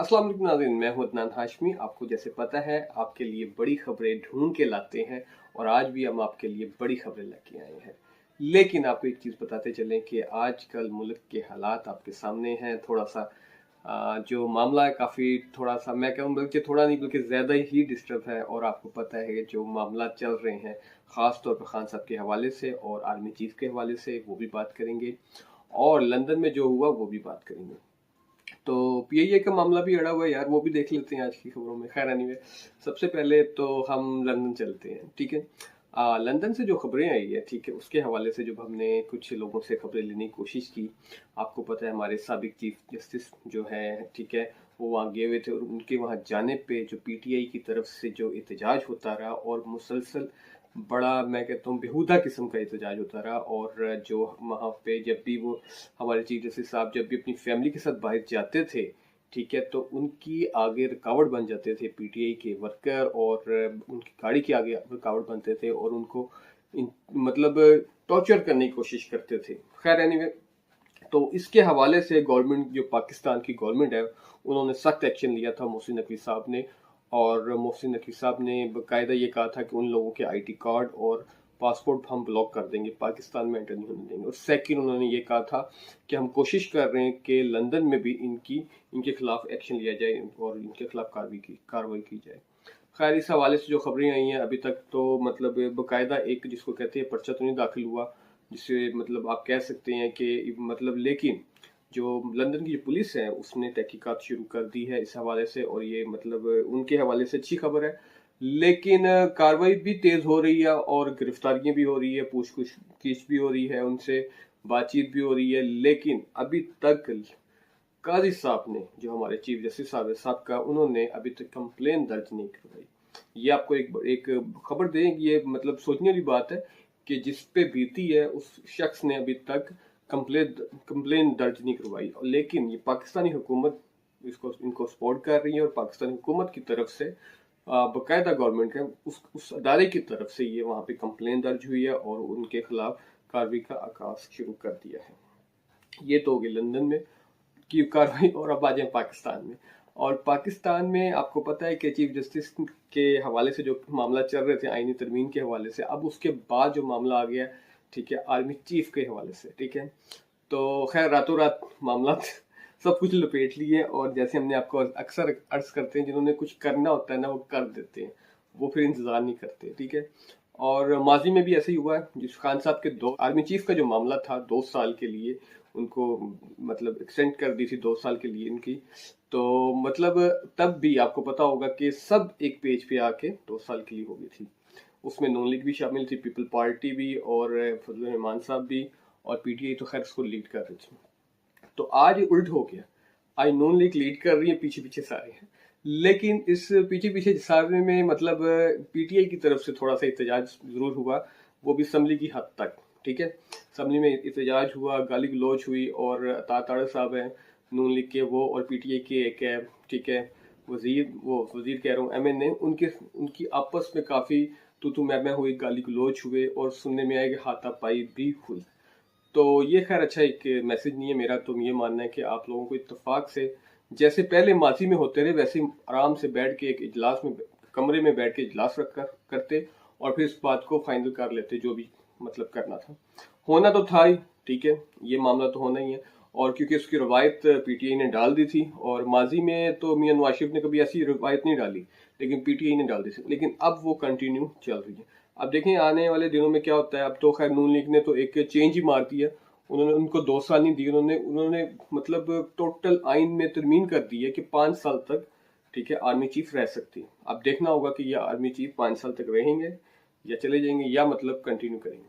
अस्सलाम वालेकुम नाज़रीन, मैं हूं अदनान हाशमी। आपको जैसे पता है आपके लिए बड़ी खबरें ढूंढ के लाते हैं और आज भी हम आपके लिए बड़ी खबरें लेके आए हैं। लेकिन आपको एक चीज़ बताते चलें कि आजकल मुल्क के हालात आपके सामने हैं। थोड़ा सा जो मामला है काफ़ी थोड़ा सा मैं कहूँ बल्कि थोड़ा नहीं बल्कि ज़्यादा ही डिस्टर्ब है। और आपको पता है कि जो मामला चल रहे हैं ख़ास तौर पर खान साहब के हवाले से और आर्मी चीफ के हवाले से वो भी बात करेंगे और लंदन में जो हुआ वो भी बात करेंगे। तो पीआईए का मामला भी अड़ा हुआ है यार, वो भी देख लेते हैं आज की खबरों में। खैर एनीवे, सबसे पहले तो हम लंदन चलते हैं, ठीक है। लंदन से जो खबरें आई है, ठीक है, उसके हवाले से जब हमने कुछ लोगों से खबरें लेने की कोशिश की, आपको पता है हमारे साबिक चीफ जस्टिस जो है, ठीक है, वो वहाँ गए हुए थे और उनके वहाँ जाने पे जो पीटीआई की तरफ से जो एहतजाज होता रहा और मुसलसल बड़ा मैं कहता हूँ बेहुदा किस्म का एहतजाज होता रहा। और जो वहाँ पे जब भी वो हमारे चीफ जस्टिस साहब जब भी अपनी फैमिली के साथ बाहर जाते थे, ठीक है, तो उनकी आगे रुकावट बन जाते थे पीटीआई के वर्कर और उनकी गाड़ी के आगे रुकावट बनते थे और उनको मतलब टॉर्चर करने की कोशिश करते थे। खैर एनीवे, तो इसके हवाले से गवर्नमेंट जो पाकिस्तान की गवर्नमेंट है उन्होंने सख्त एक्शन लिया था मोहसिन नकवी साहब ने। और मोहसिन नकवी साहब ने बाकायदा ये कहा था कि उन लोगों के आईटी कार्ड और पासपोर्ट हम ब्लॉक कर देंगे, पाकिस्तान में एंटर नहीं होने देंगे। और सेकंड उन्होंने ये कहा था कि हम कोशिश कर रहे हैं कि लंदन में भी इनके खिलाफ एक्शन लिया जाए और इनके खिलाफ कार्रवाई की जाए। खैर इस हवाले से जो खबरें आई हैं अभी तक तो मतलब बाकायदा एक जिसको कहते हैं पर्चा तो नहीं दाखिल हुआ, जिससे मतलब आप कह सकते हैं कि मतलब, लेकिन जो लंदन की जो पुलिस है उसने तहकीकात शुरू कर दी है इस हवाले से और ये मतलब उनके हवाले से अच्छी खबर है। लेकिन कार्रवाई भी तेज हो रही है और गिरफ्तारियां भी हो रही है, पूछताछ भी हो रही है, उनसे बातचीत भी हो रही है। लेकिन अभी तक काजी साहब ने, जो हमारे चीफ जस्टिस साहब है साहब का, उन्होंने अभी तक कंप्लेन दर्ज नहीं करवाई। ये आपको एक खबर दें, ये मतलब सोचने वाली बात है कि जिस पे बीती है उस शख्स ने अभी तक कंप्लेन कंप्लेन दर्ज नहीं करवाई। लेकिन ये पाकिस्तानी हुकूमत इनको सपोर्ट कर रही है और पाकिस्तानी हुकूमत की तरफ से बाकायदा गवर्नमेंट के उस अदारे की तरफ से ये वहाँ पे कंप्लेन दर्ज हुई है और उनके खिलाफ कार्रवाई का आगाज शुरू कर दिया है। ये तो होगी लंदन में की कार्रवाई। और अब आ जाए पाकिस्तान में। और पाकिस्तान में आपको पता है कि चीफ जस्टिस के हवाले से जो मामला चल रहे थे आईनी तरमीम के हवाले से, अब उसके बाद जो मामला आ गया, ठीक है, आर्मी चीफ के हवाले से, ठीक है। तो खैर रातों रात मामला सब कुछ लपेट लिए और जैसे हमने आपको अक्सर अर्ज करते हैं, जिन्होंने कुछ करना होता है ना वो कर देते हैं, वो फिर इंतजार नहीं करते, ठीक है। और माजी में भी ऐसे ही हुआ है। जिस खान साहब के दो आर्मी चीफ का जो मामला था 2 साल के लिए उनको मतलब एक्सटेंड कर दी थी 2 साल के लिए इनकी। तो मतलब तब भी आपको पता होगा कि सब एक पेज पे आके 2 साल के लिए हो गई थी। उसमें नून लीग भी शामिल थी, पीपल पार्टी भी और फजल रहमान साहब भी, और पीटीआई तो खैर उसको लीड कर रही थी। तो आज उल्ट हो गया, आज नून लीग लीड कर रही है, पीछे पीछे सारे हैं। लेकिन इस पीछे पीछे सारे में मतलब पीटीआई की तरफ से थोड़ा सा एहतजाज जरूर हुआ, वो भी असम्बली की हद तक, ठीक है। असम्बली में एहतजाज हुआ, गाली गलौज हुई और ताड़ साहब हैं नून लीग के वो और पीटीआई के एक है, ठीक है, वजीर कह रहा हूँ एमएनए, उनके उनकी आपस में काफी तू मैं हुई, गाली गलौज हुए और सुनने में आया कि हाथापाई भी हुई। तो ये खैर अच्छा एक मैसेज नहीं है। मेरा तो ये मानना है कि आप लोगों को इत्तेफाक से जैसे पहले माजी में होते रहे वैसे आराम से बैठ के एक इजलास में कमरे में बैठ के इजलास रख कर करते और फिर इस बात को फाइनल कर लेते, जो भी मतलब करना था होना तो था ही, ठीक है, ये मामला तो होना ही है। और क्योंकि उसकी रवायत पीटीआई ने डाल दी थी और माजी में तो मियां नवाज शरीफ ने कभी ऐसी रवायत नहीं डाली, लेकिन पीटीआई ने डाल दी थी, लेकिन अब वो कंटिन्यू चल रही है। अब देखें आने वाले दिनों में क्या होता है। अब तो खैर नून लीग ने तो एक चेंज ही मार दिया, उन्होंने उनको 2 साल नहीं दिए, उन्होंने उन्होंने मतलब टोटल आइन में तरमीम कर दी है कि 5 साल तक, ठीक है, आर्मी चीफ रह सकती है। अब देखना होगा कि ये आर्मी चीफ 5 साल तक रहेंगे या चले जाएंगे या मतलब कंटिन्यू करेंगे।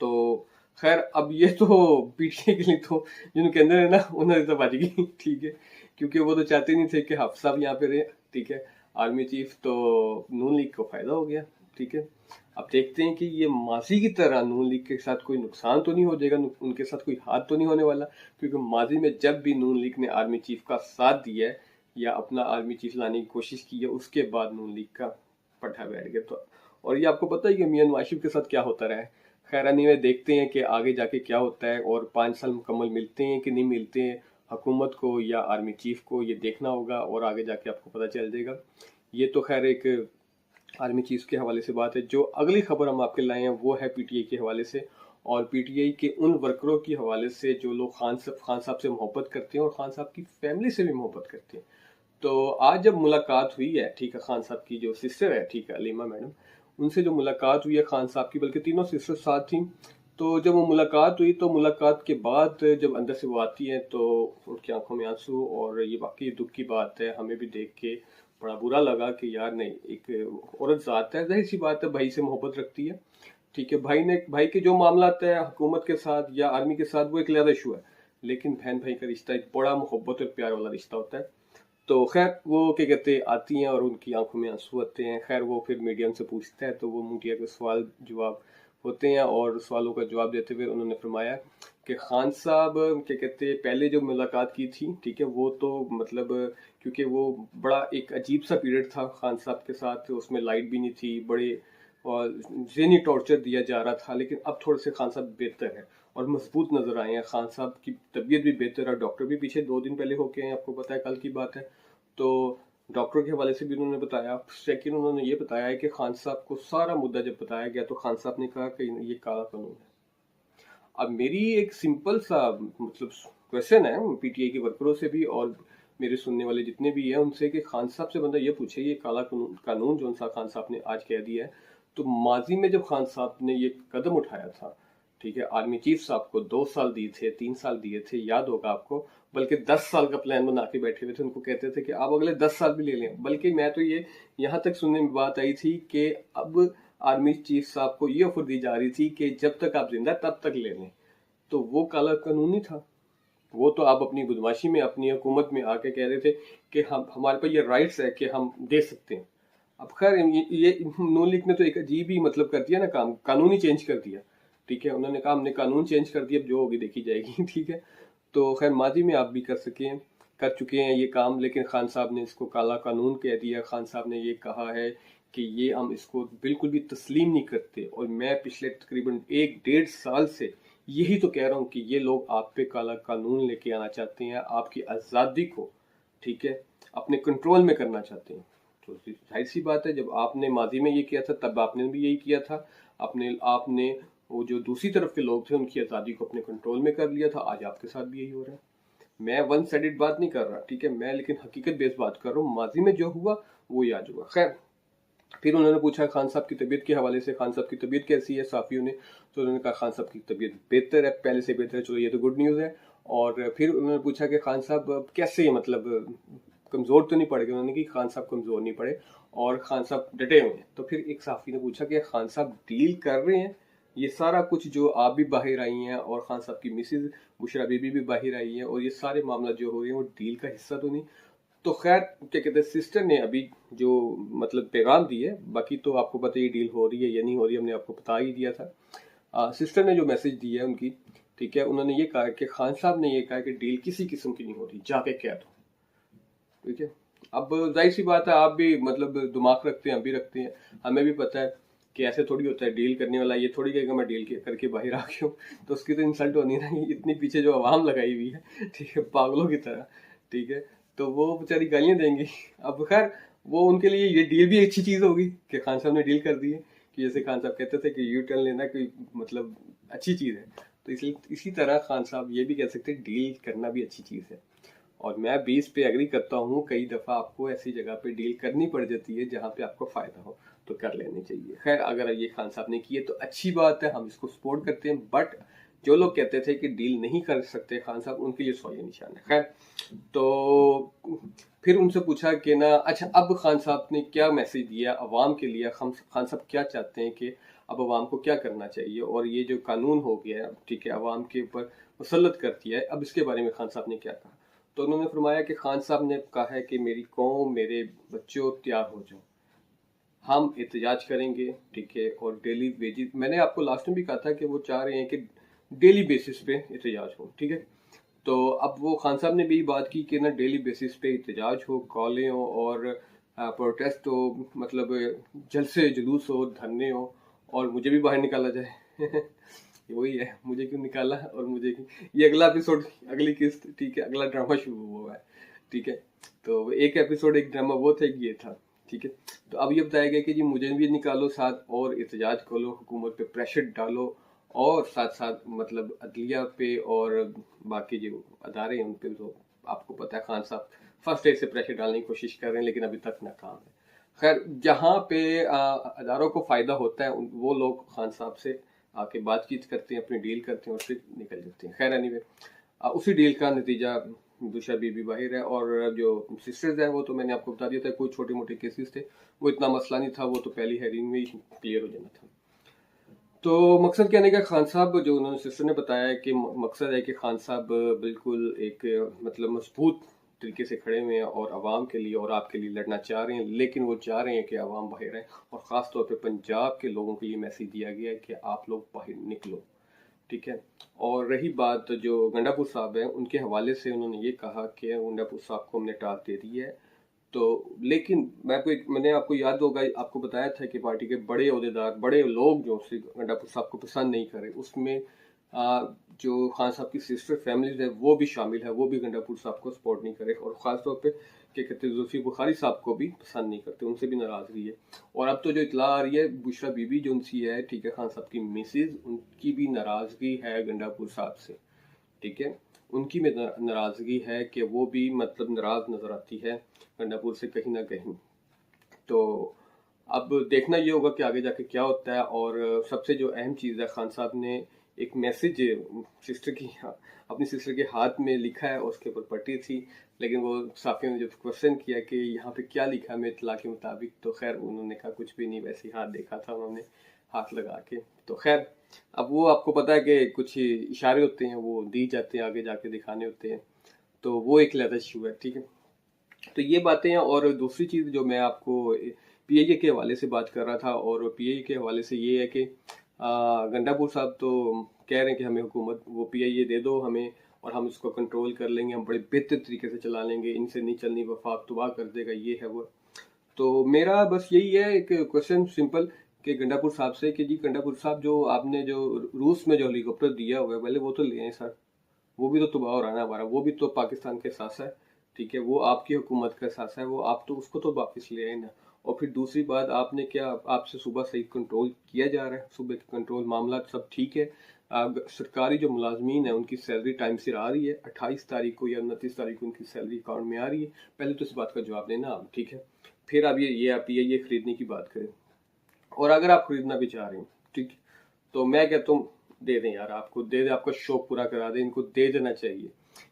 तो खैर अब ये तो पीटीए के लिए तो जिनके अंदर है ना उन्होंने तो बच गई, ठीक है, क्योंकि वो तो चाहते नहीं थे कि हाफिज साहब यहाँ पे रहे, ठीक है, आर्मी चीफ। तो नून लीग को फायदा हो गया, ठीक है। अब देखते हैं कि ये माजी की तरह नून लीग के साथ कोई नुकसान तो नहीं हो जाएगा, उनके साथ कोई हाथ तो नहीं होने वाला, क्योंकि माजी में जब भी नून लीग ने आर्मी चीफ का साथ दिया है या अपना आर्मी चीफ लाने की कोशिश की है, उसके बाद नून लीग का पट्टा बैठ गया। तो और ये आपको पता है कि मियां नवाज शरीफ के साथ क्या होता रहा है। खैर नहीं, देखते हैं कि आगे जाके क्या होता है और 5 साल मुकम्मल मिलते हैं कि नहीं मिलते हैं। हुकूमत को या आर्मी चीफ को ये देखना होगा और आगे जाके आपको पता चल जाएगा। ये तो खैर एक आर्मी चीफ के हवाले से बात है। जो अगली खबर हम आपके लाए हैं वो है पीटीआई के हवाले से, और पीटीआई के उन वर्करों के हवाले से जो लोग खान साहब से मोहब्बत करते हैं और खान साहब की फैमिली से भी मोहब्बत करते हैं। तो आज जब मुलाकात हुई है, ठीक है, खान साहब की जो सिस्टर है, ठीक है, अलीमा मैडम, उनसे जो मुलाकात हुई है खान साहब की, बल्कि तीनों सिस्टर साथ थी। तो जब वो मुलाकात हुई तो मुलाकात के बाद जब अंदर से वो आती हैं तो उनकी आंखों में आंसू, और ये वाकई दुख की बात है। हमें भी देख के बड़ा बुरा लगा कि यार नहीं, एक औरत ज़ात है, जाहिर सी बात है, भाई से मोहब्बत रखती है, ठीक है, भाई के जो मामला है हुकूमत के साथ या आर्मी के साथ वो एक अलग इशू है, लेकिन बहन भाई का रिश्ता एक बड़ा मोहब्बत और प्यार वाला रिश्ता होता है। तो खैर वो क्या कहते आती हैं और उनकी आंखों में आंसू आते हैं। खैर वो फिर मीडिया उनसे पूछता है तो वो मीडिया के सवाल जवाब होते हैं, और सवालों का जवाब देते हुए उन्होंने फरमाया कि खान साहब क्या कहते पहले जो मुलाकात की थी, ठीक है, वो तो मतलब क्योंकि वो बड़ा एक अजीब सा पीरियड था खान साहब के साथ, उसमें लाइट भी नहीं थी, बड़े और ज़हनी टॉर्चर दिया जा रहा था, लेकिन अब थोड़े से खान साहब बेहतर है और मजबूत नजर आए हैं। खान साहब की तबीयत भी बेहतर है, डॉक्टर भी पीछे 2 दिन पहले होके हैं, आपको पता है, कल की बात है। तो डॉक्टर के हवाले से भी उन्होंने बताया। सेकंड उन्होंने ये बताया है कि खान साहब को सारा मुद्दा जब बताया गया तो खान साहब ने कहा कि ये काला कानून है। अब मेरी एक सिंपल सा मतलब क्वेश्चन है पीटीआई के वर्करों से भी और मेरे सुनने वाले जितने भी हैं उनसे, कि खान साहब से बंदा ये पूछे ये काला कानून जो सा खान साहब ने आज कह दिया है, तो माजी में जब खान साहब ने ये कदम उठाया था, ठीक है, आर्मी चीफ साहब को 2 साल दिए थे, 3 साल दिए थे, याद होगा आपको, बल्कि 10 साल का प्लान बना के बैठे हुए थे। उनको कहते थे कि आप अगले 10 साल भी ले लें, बल्कि मैं तो ये यहाँ तक सुनने में बात आई थी कि अब आर्मी चीफ साहब को ये ऑफर दी जा रही थी कि जब तक आप जिंदा तब तक ले लें। तो वो काला कानूनी था। वो तो आप अपनी बदमाशी में अपनी हुकूमत में आके कह रहे थे कि हम हमारे पास ये राइट्स है कि हम दे सकते हैं। अब खैर ये नून लीग ने तो एक अजीब ही मतलब कर दिया ना, काम कानून ही चेंज कर दिया, ठीक है, उन्होंने कहा हमने कानून चेंज कर दिया, अब जो होगी देखी जाएगी ठीक है। तो खैर माजी में आप भी कर चुके हैं ये काम, लेकिन खान साहब ने इसको काला कानून कह दिया। खान साहब ने ये कहा है कि ये हम इसको बिल्कुल भी तस्लीम नहीं करते, और मैं पिछले तकरीबन 1-1.5 साल से यही तो कह रहा हूँ कि ये लोग आप पे काला कानून लेके आना चाहते हैं, आपकी आज़ादी को, ठीक है, अपने कंट्रोल में करना चाहते हैं। तो जाहिर सी बात है, जब आपने माजी में ये किया था तब आपने भी यही किया था। आपने वो जो दूसरी तरफ के लोग थे उनकी आज़ादी को अपने कंट्रोल में कर लिया था। आज आपके साथ भी यही हो रहा है। मैं वन साइडेड बात नहीं कर रहा, ठीक है, मैं लेकिन हकीकत बेस्ड बात कर रहा हूँ। माजी में जो हुआ वो ही आज हुआ। खैर फिर उन्होंने पूछा खान साहब की तबीयत के हवाले से, खान साहब की तबीयत कैसी है साफियों ने, तो उन्होंने कहा खान साहब की तबीयत बेहतर है, पहले से बेहतर है, चलो ये तो गुड न्यूज़ है। और फिर उन्होंने पूछा कि खान साहब कैसे, मतलब कमज़ोर तो नहीं पड़ गए, उन्होंने कहा खान साहब कमज़ोर नहीं पड़े और खान साहब डटे हुए हैं। तो फिर एक साफी ने पूछा कि खान साहब डील कर रहे हैं ये सारा कुछ जो आप भी बाहर आई हैं और खान साहब की मिसेज बुशरा बीबी भी बाहर आई हैं, और ये सारे मामला जो हो रहे हैं वो डील का हिस्सा तो नहीं? तो खैर क्या कहते हैं, सिस्टर ने अभी जो मतलब पैगाम दिए, बाकी तो आपको पता ही डील हो रही है या नहीं हो रही, हमने आपको बता ही दिया था। सिस्टर ने जो मैसेज दिया है उनकी, ठीक है, उन्होंने ये कहा कि खान साहब ने ये कहा कि डील किसी किस्म की नहीं हो रही, जाके कह दो, ठीक है। अब जाहिर सी बात है, आप भी मतलब दिमाग रखते हैं, हम भी रखते हैं, हमें भी पता है कि ऐसे थोड़ी होता है। डील करने वाला ये थोड़ी कहेगा मैं डील करके बाहर आ गया हूँ, तो उसकी तो इंसल्ट होनी ना, इतनी पीछे जो आवाम लगाई हुई है, ठीक है, पागलों की तरह, ठीक है, तो वो बेचारी गालियां देंगी। अब खैर वो उनके लिए ये डील भी अच्छी चीज होगी कि खान साहब ने डील कर दी है, कि जैसे खान साहब कहते थे कि यू टर्न लेना कोई मतलब अच्छी चीज है, तो इसलिए इसी तरह खान साहब ये भी कह सकते हैं डील करना भी अच्छी चीज है। और मैं 20 पे एग्री करता हूँ, कई दफा आपको ऐसी जगह पे डील करनी पड़ जाती है जहाँ पे आपको फायदा हो, तो कर लेनी चाहिए। खैर अगर ये खान साहब ने किए तो अच्छी बात है, हम इसको सपोर्ट करते हैं, बट जो लोग कहते थे कि डील नहीं कर सकते खान साहब, उनके लिए सवालिया निशान है। खैर तो फिर उनसे पूछा कि ना, अच्छा अब खान साहब ने क्या मैसेज दिया अवाम के लिए, खान साहब क्या चाहते हैं कि अब अवाम को क्या करना चाहिए, और ये जो कानून हो गया है, ठीक है, अवाम के ऊपर मुसल्लत कर दिया है, अब इसके बारे में खान साहब ने क्या कहा। तो उन्होंने फरमाया कि खान साहब ने कहा है कि मेरी कौम, मेरे बच्चों तैयार हो जाओ, हम एहतजाज करेंगे, ठीक है, और डेली वेजेस, मैंने आपको लास्ट में भी कहा था कि वो चाह रहे हैं कि डेली बेसिस पे एहतजाज हो, ठीक है। तो अब वो खान साहब ने भी बात की कि ना डेली बेसिस पे एहतजाज हो, कॉलें हो और प्रोटेस्ट हो, मतलब जलसे जुलूस हो, धरने हो, और मुझे भी बाहर निकाला जाए कि वही है, मुझे क्यों निकाला और मुझे ये अगला एपिसोड, अगली किस्त, ठीक है, अगला ड्रामा शुरू हुआ है, ठीक है। तो एक एपिसोड, एक ड्रामा वो था, ये था, ठीक है। तो अब ये बताया गया कि जी मुझे भी निकालो साथ और एहतजाज करो, हुकूमत पे प्रेशर डालो, और साथ साथ मतलब अदलिया पे और बाकी जो अदारे हैं उन पे, तो आपको पता है खान साहब फर्स्ट डे से प्रेशर डालने की कोशिश कर रहे हैं, लेकिन अभी तक नाकाम है। खैर, जहाँ पे अदारों को फायदा होता है वो लोग खान साहब से आके बातचीत करते हैं, अपनी डील करते हैं और फिर निकल जाते हैं। खैर एनीवे, उसी डील का नतीजा दुशा बीबी बाहिर है, और जो सिस्टर्स है वो तो मैंने आपको बता दिया था, कोई छोटे मोटे केसेस थे, वो इतना मसला नहीं था, वो तो पहली हेयरिंग में ही क्लियर हो जाना था। तो मकसद कहने का, खान साहब जो उन्होंने सिस्टर ने बताया कि मकसद है कि खान साहब बिल्कुल एक मतलब मजबूत तरीके से खड़े हुए हैं और आवाम के लिए और आपके लिए लड़ना चाह रहे हैं, लेकिन वो चाह रहे हैं कि आवाम बाहर आए, और ख़ास तौर पे पंजाब के लोगों के लिए मैसेज दिया गया है कि आप लोग बाहर निकलो, ठीक है। और रही बात जो गंडापुर साहब हैं, उनके हवाले से उन्होंने ये कहा कि गंडापुर साहब को हमने टाल दे दी है, तो लेकिन मैंने आपको याद होगा, आपको बताया था कि पार्टी के बड़े ओहदेदार, बड़े लोग जो श्री गंडापुर साहब को पसंद नहीं करे, उसमें जो खान साहब की सिस्टर फैमिलीज है वो भी शामिल है, वो भी गंडापुर साहब को सपोर्ट नहीं करे, और ख़ास तौर पे क्या कहते हैं जुल्फी बुखारी साहब को भी पसंद नहीं करते, उनसे भी नाराज़गी है। और अब तो जो इतला आ रही है, बुशरा बीबी जो उनसी है, ठीक है, खान साहब की मिसेज, उनकी भी नाराज़गी है गंडापुर साहब से, ठीक है। उनकी में नाराज़गी है कि वो भी मतलब नाराज़ नज़र आती है गंडापुर से कहीं ना कहीं। तो अब देखना ये होगा कि आगे जाके क्या होता है। और सबसे जो अहम चीज़ है, खान साहब ने एक मैसेज सिस्टर की, अपनी सिस्टर के हाथ में लिखा है, उसके ऊपर पट्टी थी, लेकिन वो साफियों ने जब क्वेश्चन किया कि यहाँ पे क्या लिखा है मेरे इत्तला के मुताबिक, तो खैर उन्होंने कहा कुछ भी नहीं, वैसे ही हाथ देखा था उन्होंने, हाथ लगा के। तो खैर, अब वो आपको पता है कि कुछ इशारे होते हैं, वो दी जाते हैं, आगे जाके दिखाने होते हैं, तो वो एक अलग इशू है, ठीक है। तो ये बातें हैं। और दूसरी चीज़ जो मैं आपको पीआईए के हवाले से बात कर रहा था, और पीआईए के हवाले से ये है कि गंडापुर साहब तो कह रहे हैं कि हमें हुकूमत वो पीआईए दे दो हमें, और हम इसको कंट्रोल कर लेंगे, हम बड़े बेहतर तरीके से चला लेंगे, इनसे नहीं चलनी, वफाक तबाह कर देगा, ये है वो। तो मेरा बस यही है एक क्वेश्चन सिंपल, कि गंडापुर साहब से कि जी गंडापुर साहब, जो आपने जो रूस में जो हेलीकॉप्टर दिया हुआ है, पहले वो तो ले आए सर, वो भी तो तबाह हो रहा है ना हमारा, वो भी तो पाकिस्तान के साथ है, ठीक है, वो आपकी हुकूमत का साथ है, वो आप तो उसको तो वापस ले आए ना। और फिर दूसरी बात, आपने क्या, आपसे सुबह सही कंट्रोल किया जा रहा है, सुबह कंट्रोल मामला सब ठीक है। सरकारी जो मुलाजमीन है उनकी सैलरी टाइम से आ रही है, 28 तारीख को या 29 तारीख को उनकी सैलरी अकाउंट में आ रही है, पहले तो इस बात का जवाब देना आप, ठीक है। फिर आप ये आप ये खरीदने की बात करें, और अगर आप खरीदना भी चाह रहे हैं, ठीक, तो मैं कहता हूँ दे दें यार, आपको दे दे, आपका शौक पूरा करा दे, इनको दे देना चाहिए,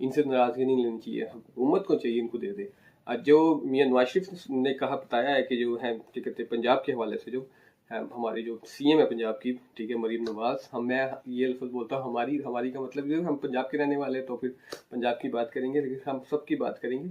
इनसे नाराजगी नहीं लेनी चाहिए, हुकूमत को चाहिए इनको दे दे। आज जो मियां नवाज शरीफ ने कहा, बताया है कि जो है क्या कहते हैं, पंजाब के हवाले से जो है, हमारी जो सीएम है पंजाब की, ठीक है, मरीम नवाज, हम मैं ये लफ्ज़ बोलता हूँ हमारी, हमारी का मतलब ये, हम पंजाब के रहने वाले हैं, तो फिर पंजाब की बात करेंगे, लेकिन हम सब की बात करेंगे,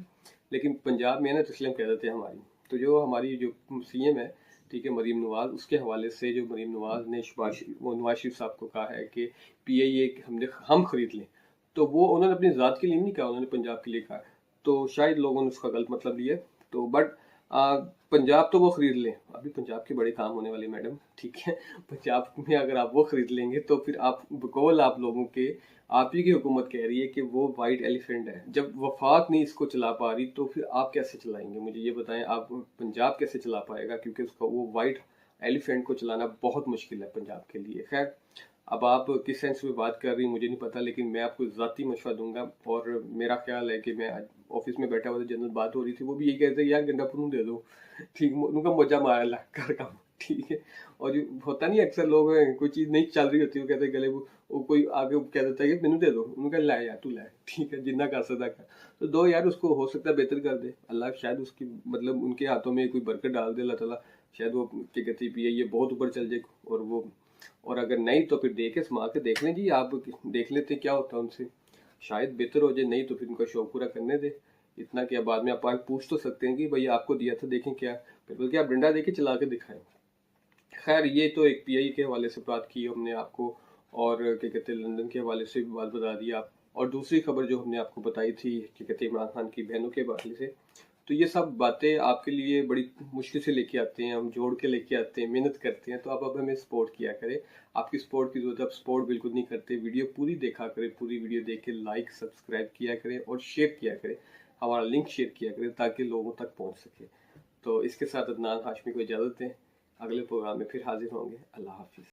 लेकिन पंजाब में ना तो इसलिए हम कह देते हैं हमारी। तो जो हमारी जो सीएम है, ठीक है, मरीम नवाज, उसके हवाले से जो मरीम नवाज ने नवाज शरीफ साहब को कहा है कि पीआईए हम खरीद लें, तो वो उन्होंने अपनी ज़ात के लिए नहीं कहा, उन्होंने पंजाब के लिए कहा, तो शायद लोगों ने उसका गलत मतलब लिया। तो बट पंजाब तो वो खरीद लें, अभी पंजाब के बड़े काम होने वाले मैडम, ठीक है, पंजाब में अगर आप वो खरीद लेंगे तो फिर आप बकौल आप लोगों के, आप ही की हुकूमत कह रही है कि वो वाइट एलिफेंट है, जब वफाक नहीं इसको चला पा रही, तो फिर आप कैसे चलाएंगे, मुझे ये बताएं, आप पंजाब कैसे चला पाएगा, क्योंकि उसका वो वाइट एलिफेंट को चलाना बहुत मुश्किल है पंजाब के लिए। खैर, अब आप किस सेंस में बात कर रही हैं मुझे नहीं पता, लेकिन मैं आपको ज़ाती मशवरा दूंगा, और मेरा ख्याल है कि मैं आज ऑफिस में बैठा हुआ था, जनरल बात हो रही थी, वो भी यही कहते हैं यार गंडापुर दे दो, ठीक, उनका मजा मारा ला कर काम, ठीक है। और जो होता नहीं, अक्सर लोग हैं, कोई चीज़ नहीं चल रही होती, वो कहते हैं गले, वो कोई आगे कह देता है कि मैनू दे दो, उनका लाए यार तू लाए, ठीक है, जितना कर सकता कर, तो दो यार, उसको हो सकता है बेहतर कर दे अल्लाह, शायद उसकी मतलब उनके हाथों में कोई बरकत डाल दे अल्लाह ताला, शायद वो क्या कहती है ये बहुत ऊपर चल जाए, और वो, और अगर नहीं तो फिर देखे समा के देख लें जी, आप देख लेते क्या होता है उनसे, शायद बेहतर हो जाए, नहीं तो फिर उनका शौक पूरा करने दे, इतना क्या, बाद में आप आगे पूछ तो सकते हैं कि भाई आपको दिया था देखें क्या, फिर बल्कि आप डंडा देके चला के दिखाएं। खैर, ये तो एक पीआई के हवाले से बात की हमने आपको, और क्या कहते हैं लंदन के हवाले से भी बात बता दी आप, और दूसरी खबर जो हमने आपको बताई थी क्या कहते हैं इमरान खान की बहनों के हवाले से, तो ये सब बातें आपके लिए बड़ी मुश्किल से लेके आते हैं, हम जोड़ के लेके आते हैं, मेहनत करते हैं। तो आप अब हमें सपोर्ट किया करें, आपकी सपोर्ट की जरूरत है, आप सपोर्ट बिल्कुल नहीं करते। वीडियो पूरी देखा करें, पूरी वीडियो देख के लाइक सब्सक्राइब किया करें और शेयर किया करें, हमारा लिंक शेयर किया करें ताकि लोगों तक पहुँच सके। तो इसके साथ अदनान हाशमी को इजाज़त दें, अगले प्रोग्राम में फिर हाजिर होंगे। अल्लाह हाफिज़।